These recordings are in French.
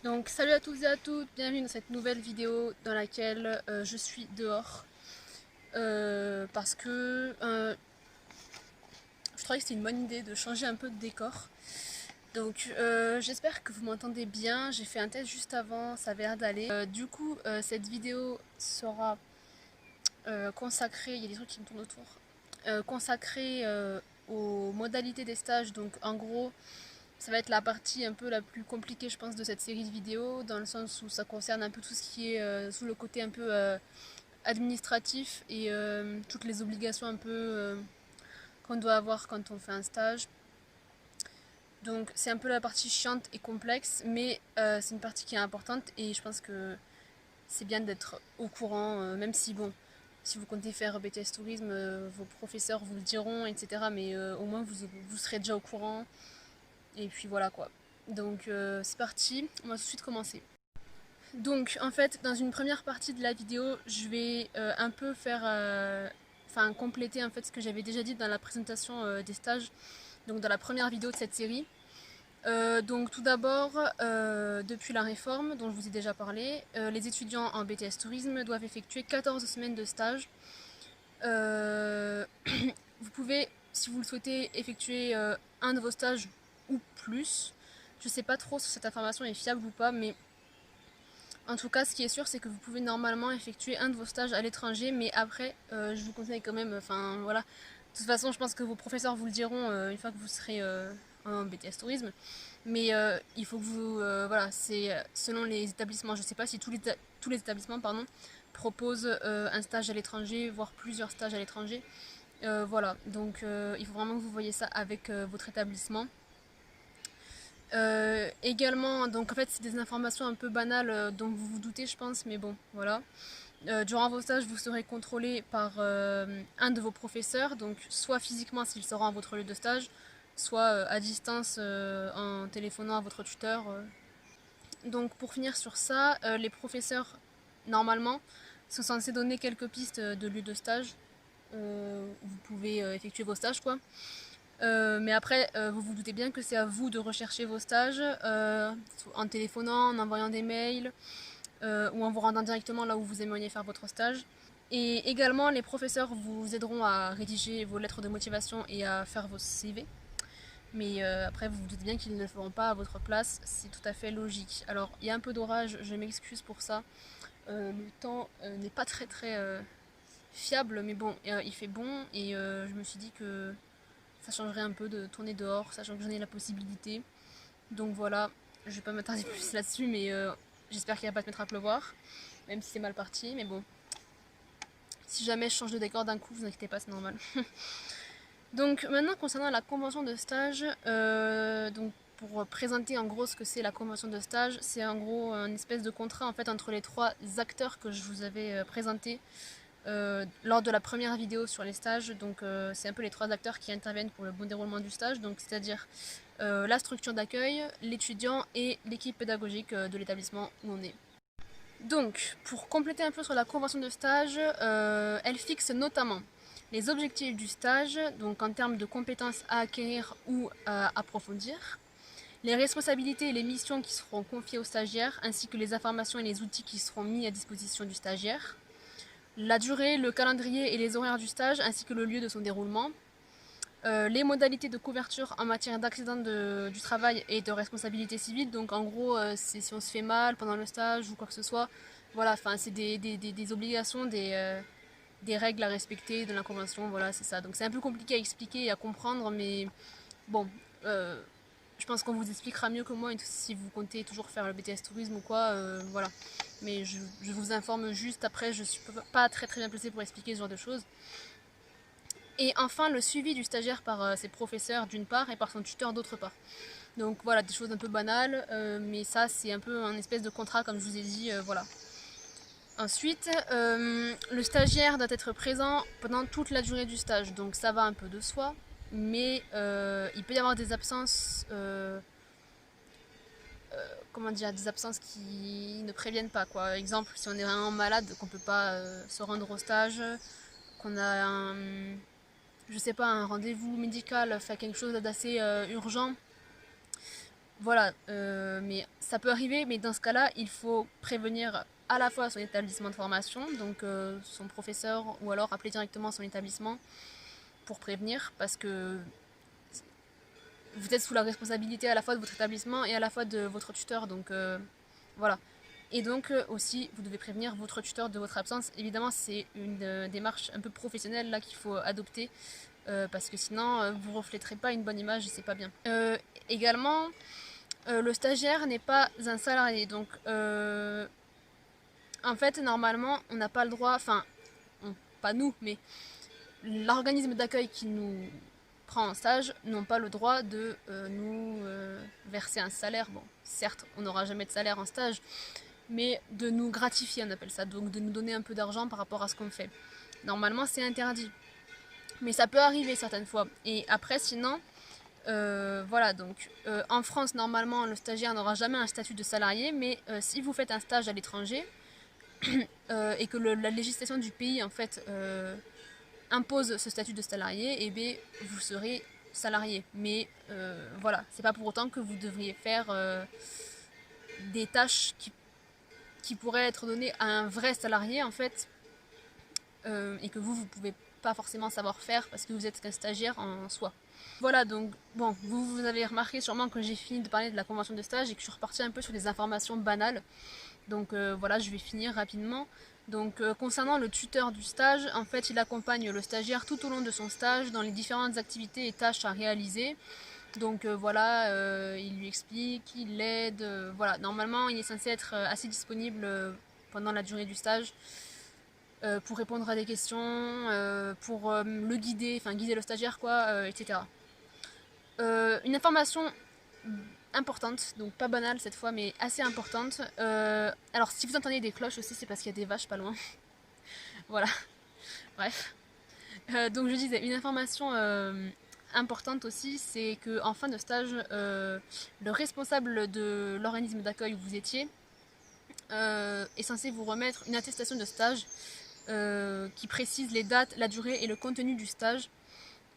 Donc salut à tous et à toutes, bienvenue dans cette nouvelle vidéo dans laquelle je suis dehors parce que je trouvais que c'était une bonne idée de changer un peu de décor. Donc j'espère que vous m'entendez bien, j'ai fait un test juste avant, ça avait l'air d'aller. Du coup cette vidéo sera consacrée, il y a des trucs qui me tournent autour, consacrée aux modalités des stages, donc en gros ça va être la partie un peu la plus compliquée, je pense, de cette série de vidéos, dans le sens où ça concerne un peu tout ce qui est sous le côté un peu administratif et toutes les obligations un peu qu'on doit avoir quand on fait un stage. Donc c'est un peu la partie chiante et complexe, mais c'est une partie qui est importante et je pense que c'est bien d'être au courant, même si bon, si vous comptez faire BTS Tourisme, vos professeurs vous le diront, etc. Mais au moins vous serez déjà au courant. Et puis voilà quoi. Donc c'est parti, on va tout de suite commencer. Donc en fait dans une première partie de la vidéo je vais un peu faire, enfin compléter en fait ce que j'avais déjà dit dans la présentation des stages, donc dans la première vidéo de cette série. Donc tout d'abord, depuis la réforme dont je vous ai déjà parlé, les étudiants en BTS Tourisme doivent effectuer 14 semaines de stage. Vous pouvez, si vous le souhaitez, effectuer un de vos stages ou plus. Je sais pas trop si cette information est fiable ou pas, mais en tout cas, ce qui est sûr, c'est que vous pouvez normalement effectuer un de vos stages à l'étranger, mais après, je vous conseille quand même, enfin voilà. De toute façon, je pense que vos professeurs vous le diront une fois que vous serez en BTS Tourisme. Mais il faut que vous, voilà, c'est selon les établissements. Je sais pas si tous les établissements, pardon, proposent un stage à l'étranger, voire plusieurs stages à l'étranger. Voilà, donc il faut vraiment que vous voyez ça avec votre établissement. Également, donc en fait c'est des informations un peu banales dont vous vous doutez je pense, mais bon, voilà. Durant vos stages, vous serez contrôlé par un de vos professeurs, donc soit physiquement s'il se rend à votre lieu de stage, soit à distance en téléphonant à votre tuteur. Donc pour finir sur ça, les professeurs, normalement, sont censés donner quelques pistes de lieu de stage où vous pouvez effectuer vos stages, quoi. Mais après, vous vous doutez bien que c'est à vous de rechercher vos stages en téléphonant, en envoyant des mails ou en vous rendant directement là où vous aimeriez faire votre stage. Et également, les professeurs vous aideront à rédiger vos lettres de motivation et à faire vos CV. Mais après, vous vous doutez bien qu'ils ne le feront pas à votre place, c'est tout à fait logique. Alors, il y a un peu d'orage, je m'excuse pour ça. Le temps n'est pas très fiable, mais bon, il fait bon et je me suis dit que ça changerait un peu de tourner dehors, sachant que j'en ai la possibilité. Donc voilà, je vais pas m'attarder plus là-dessus, mais j'espère qu'il va pas te mettre à pleuvoir, même si c'est mal parti, mais bon. Si jamais je change de décor d'un coup, vous inquiétez pas, c'est normal. Donc maintenant concernant la convention de stage, donc pour présenter en gros ce que c'est la convention de stage, c'est en gros un espèce de contrat en fait entre les trois acteurs que je vous avais présentés lors de la première vidéo sur les stages. Donc c'est un peu les trois acteurs qui interviennent pour le bon déroulement du stage, donc c'est-à-dire la structure d'accueil, l'étudiant et l'équipe pédagogique de l'établissement où on est. Donc, pour compléter un peu sur la convention de stage, elle fixe notamment les objectifs du stage, donc en termes de compétences à acquérir ou à approfondir, les responsabilités et les missions qui seront confiées aux stagiaires, ainsi que les informations et les outils qui seront mis à disposition du stagiaire, la durée, le calendrier et les horaires du stage, ainsi que le lieu de son déroulement, les modalités de couverture en matière d'accident du travail et de responsabilité civile. Donc en gros, c'est si on se fait mal pendant le stage ou quoi que ce soit. Voilà, enfin c'est des obligations, des règles à respecter de la convention. Voilà, c'est ça. Donc c'est un peu compliqué à expliquer et à comprendre, mais bon, je pense qu'on vous expliquera mieux que moi si vous comptez toujours faire le BTS Tourisme ou quoi. Voilà. Mais je vous informe juste après, je suis pas très bien placée pour expliquer ce genre de choses. Et enfin, le suivi du stagiaire par ses professeurs d'une part et par son tuteur d'autre part. Donc voilà, des choses un peu banales, mais ça c'est un peu un espèce de contrat comme je vous ai dit, voilà. Ensuite, le stagiaire doit être présent pendant toute la durée du stage, donc ça va un peu de soi, mais il peut y avoir des absences, comment dire, des absences qui ne préviennent pas, quoi. Exemple, si on est vraiment malade, qu'on peut pas se rendre au stage, qu'on a je sais pas, un rendez-vous médical, faire quelque chose d'assez urgent, Voilà, mais ça peut arriver, mais dans ce cas-là, il faut prévenir à la fois son établissement de formation, donc son professeur, ou alors appeler directement son établissement pour prévenir, parce que vous êtes sous la responsabilité à la fois de votre établissement et à la fois de votre tuteur, donc voilà. Et donc aussi, vous devez prévenir votre tuteur de votre absence. Évidemment, c'est une démarche un peu professionnelle là qu'il faut adopter, parce que sinon, vous ne refléterez pas une bonne image et c'est pas bien. Également, le stagiaire n'est pas un salarié, donc en fait, normalement, on n'a pas le droit, enfin, pas nous, mais l'organisme d'accueil qui nous prend en stage n'ont pas le droit de nous verser un salaire. Bon, certes, on n'aura jamais de salaire en stage, mais de nous gratifier, on appelle ça, donc de nous donner un peu d'argent par rapport à ce qu'on fait. Normalement, c'est interdit, mais ça peut arriver certaines fois. Et après, sinon, voilà, donc en France, normalement, le stagiaire n'aura jamais un statut de salarié, mais si vous faites un stage à l'étranger et que la législation du pays, en fait, impose ce statut de salarié, et bien, vous serez salarié. Mais voilà, c'est pas pour autant que vous devriez faire des tâches qui pourraient être données à un vrai salarié, en fait, et que vous pouvez pas forcément savoir faire parce que vous êtes qu'un stagiaire en soi. Voilà, donc bon, vous avez remarqué sûrement que j'ai fini de parler de la convention de stage et que je suis repartie un peu sur des informations banales. Donc voilà, je vais finir rapidement. Donc concernant le tuteur du stage, en fait, il accompagne le stagiaire tout au long de son stage dans les différentes activités et tâches à réaliser. Donc voilà, il lui explique, il l'aide. Voilà, normalement, il est censé être assez disponible pendant la durée du stage pour répondre à des questions, pour le guider, enfin guider le stagiaire, quoi, etc. Une information importante, donc pas banale cette fois, mais assez importante. Alors, si vous entendez des cloches aussi, c'est parce qu'il y a des vaches pas loin. Voilà, bref. Donc, je disais, une information importante aussi, c'est qu'en fin de stage, le responsable de l'organisme d'accueil où vous étiez est censé vous remettre une attestation de stage qui précise les dates, la durée et le contenu du stage.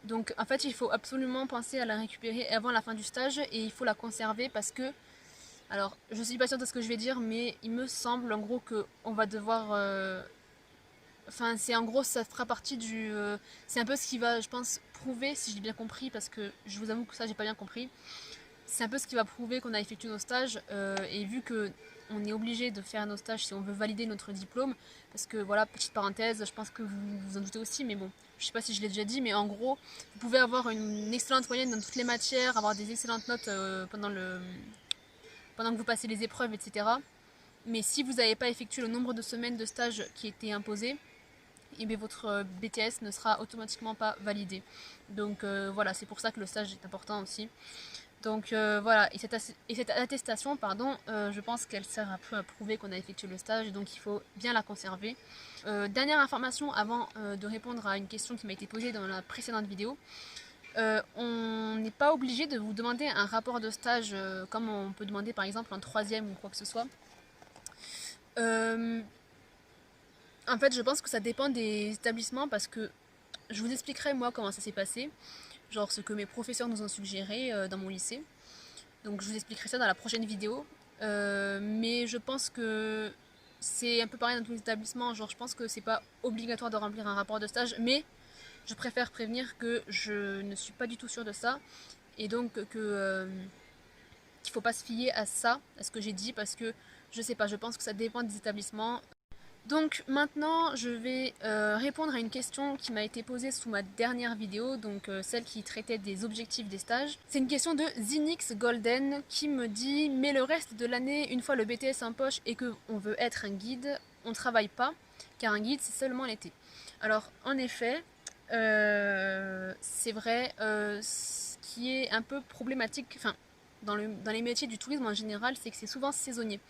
Donc en fait, il faut absolument penser à la récupérer avant la fin du stage et il faut la conserver parce que, alors je suis pas sûre de ce que je vais dire, mais il me semble en gros qu'on va devoir, enfin c'est en gros ça fera partie du, c'est un peu ce qui va, je pense, prouver si j'ai bien compris parce que je vous avoue que ça j'ai pas bien compris. C'est un peu ce qui va prouver qu'on a effectué nos stages et vu que on est obligé de faire nos stages si on veut valider notre diplôme, parce que voilà, petite parenthèse, je pense que vous vous en doutez aussi, mais bon, je sais pas si je l'ai déjà dit, mais en gros, vous pouvez avoir une excellente moyenne dans toutes les matières, avoir des excellentes notes pendant que vous passez les épreuves, etc. Mais si vous n'avez pas effectué le nombre de semaines de stage qui était imposé, et bien votre BTS ne sera automatiquement pas validé. Donc voilà, c'est pour ça que le stage est important aussi. Donc voilà, et cette attestation, pardon, je pense qu'elle sert un peu à prouver qu'on a effectué le stage, donc il faut bien la conserver. Dernière information avant de répondre à une question qui m'a été posée dans la précédente vidéo. On n'est pas obligé de vous demander un rapport de stage comme on peut demander par exemple en troisième ou quoi que ce soit. En fait, je pense que ça dépend des établissements parce que je vous expliquerai moi comment ça s'est passé, genre ce que mes professeurs nous ont suggéré dans mon lycée. Donc je vous expliquerai ça dans la prochaine vidéo. Mais je pense que c'est un peu pareil dans tous les établissements. Genre je pense que c'est pas obligatoire de remplir un rapport de stage, mais je préfère prévenir que je ne suis pas du tout sûre de ça. Et donc qu'il faut pas se fier à ça, à ce que j'ai dit, parce que je sais pas, je pense que ça dépend des établissements. Donc maintenant, je vais répondre à une question qui m'a été posée sous ma dernière vidéo, donc celle qui traitait des objectifs des stages. C'est une question de Zinix Golden qui me dit « Mais le reste de l'année, une fois le BTS en poche et qu'on veut être un guide, on ne travaille pas, car un guide, c'est seulement l'été. » Alors, en effet, c'est vrai, ce qui est un peu problématique, enfin, dans les métiers du tourisme en général, c'est que c'est souvent saisonnier.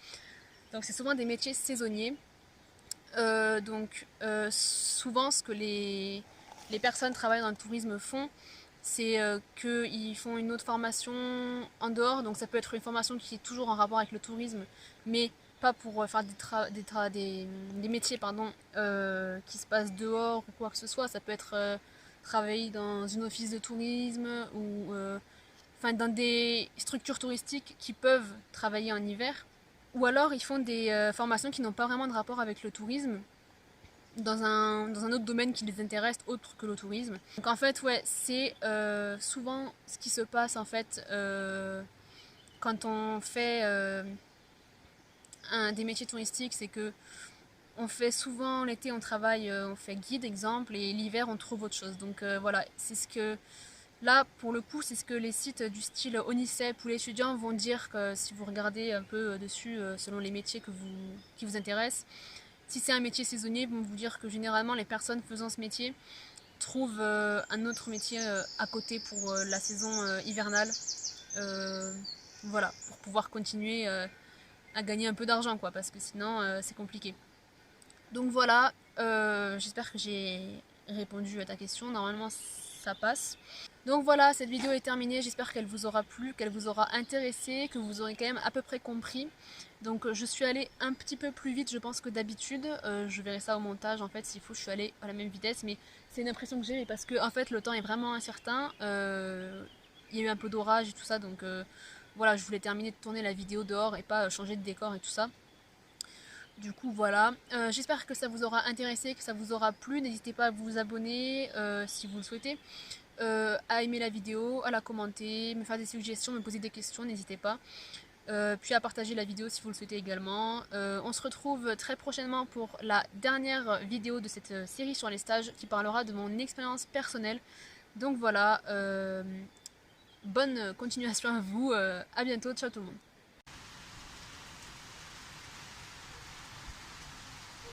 Donc c'est souvent des métiers saisonniers. Souvent ce que les personnes travaillant dans le tourisme font, c'est qu'ils font une autre formation en dehors, donc ça peut être une formation qui est toujours en rapport avec le tourisme, mais pas pour faire des métiers pardon, qui se passent dehors ou quoi que ce soit. Ça peut être travailler dans une office de tourisme ou enfin dans des structures touristiques qui peuvent travailler en hiver, ou alors ils font des formations qui n'ont pas vraiment de rapport avec le tourisme, dans un autre domaine qui les intéresse autre que le tourisme. Donc en fait, ouais, c'est souvent ce qui se passe en fait quand on fait des métiers touristiques, c'est que on fait souvent l'été, on travaille, on fait guide exemple, et l'hiver on trouve autre chose. Donc voilà, c'est ce que là pour le coup, c'est ce que les sites du style Onicep ou les étudiants vont dire, que si vous regardez un peu dessus selon les métiers qui vous intéressent. Si c'est un métier saisonnier, ils vont vous dire que généralement les personnes faisant ce métier trouvent un autre métier à côté pour la saison hivernale. Euh, voilà, pour pouvoir continuer à gagner un peu d'argent, quoi, parce que sinon c'est compliqué. Donc voilà, j'espère que j'ai répondu à ta question. Normalement, ça passe. Donc voilà, cette vidéo est terminée. J'espère qu'elle vous aura plu, qu'elle vous aura intéressé, que vous aurez quand même à peu près compris. Donc je suis allée un petit peu plus vite, je pense, que d'habitude. Je verrai ça au montage, en fait, s'il faut, je suis allée à la même vitesse. Mais c'est une impression que j'ai, parce que en fait, le temps est vraiment incertain. Il y a eu un peu d'orage et tout ça, donc voilà, je voulais terminer de tourner la vidéo dehors et pas changer de décor et tout ça. Du coup voilà, j'espère que ça vous aura intéressé, que ça vous aura plu. N'hésitez pas à vous abonner si vous le souhaitez, à aimer la vidéo, à la commenter, me faire des suggestions, me poser des questions, n'hésitez pas. Puis à partager la vidéo si vous le souhaitez également. On se retrouve très prochainement pour la dernière vidéo de cette série sur les stages qui parlera de mon expérience personnelle. Donc voilà, bonne continuation à vous, à bientôt, ciao tout le monde.